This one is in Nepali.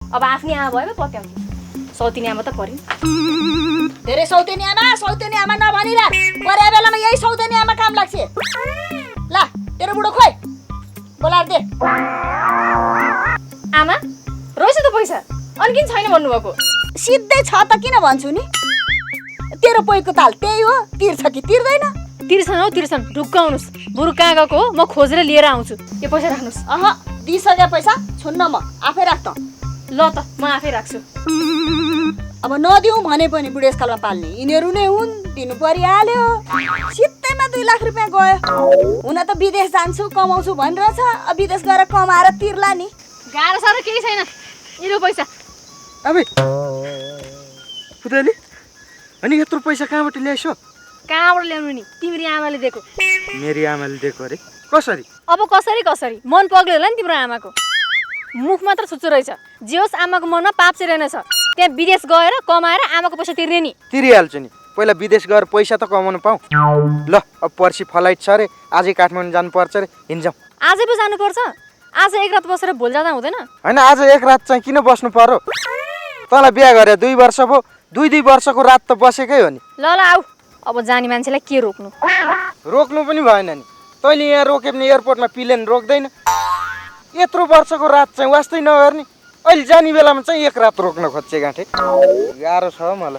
अब आफ्नै आमा भयो पत्याउँछु सौतिनी आमा त परिन् धेरै सौतेनी आमा नभनिरा परे बेलामा यही सौतेनी आमा काम लाग्छ ल तेरो बुढो खोइ बोलाएर दे आमा रहेछ त पैसा अनि किन छैन भन्नुभएको सिधै छ त किन भन्छु नि तेरो पैको ताल त्यही हो तिर्छ कि तिर्दैन तिर्छन् ढुक्क आउनुहोस् बरु कहाँ गएको हो म खोजेर लिएर आउँछु यो पैसा राख्नुहोस् दिइसके पैसा छुन्न म आफै राख्त ल त म आफै राख्छु अब नदिउँ भने पनि बुढेसकालमा पाल्ने यिनीहरू नै हुन् दिनु परिहाल्यो सित्तैमा 2 लाख रुपियाँ गयो हुन त विदेश जान्छु कमाउँछु भनिरहेछ अब विदेश गएर कमाएर तिर्ला नि गाह्रो साह्रो केही छैन यो पैसा अबे पुतली अनि यत्रो पैसा कहाँबाट ल्याइसो कहाँबाट ल्याउनु नि तिम्रो आमाले दिएको मेरी आमाले दिएको अरे कसरी अब कसरी मन पग्ल्यो होला नि तिम्रो आमाको मुख मात्र सुच्चो रहेछ जे होस् आमाको मनमा पाप चाहिँ रहेनछ त्यहाँ विदेश गएर कमाएर आमाको पैसा तिर्ने नि तिरिहाल्छु नि पहिला विदेश गएर पैसा त कमाउनु पाऊ ल अब पर्सि फ्लाइट छ अरे आजै काठमाडौँ जानुपर्छ अरे हिँड्छौँ आजै पो जानुपर्छ आज एक रात बसेर भोलि जाँदा हुँदैन होइन आज एक रात चाहिँ किन बस्नु पर्यो तँलाई बिहा गरे 2 वर्ष भयो 2 वर्षको रात त बसेकै हो नि ल आऊ अब जाने मान्छेलाई के रोक्नु रोक्नु पनि भएन नि तैँले यहाँ रोक्यो भने एयरपोर्टमा प्लेन रोक्दैन यत्रो वर्षको रात चाहिँ वास्तै नगर्ने अहिले जाने बेलामा चाहिँ एक रात रोक्न खोज्छे गाँठे गाह्रो छ मलाई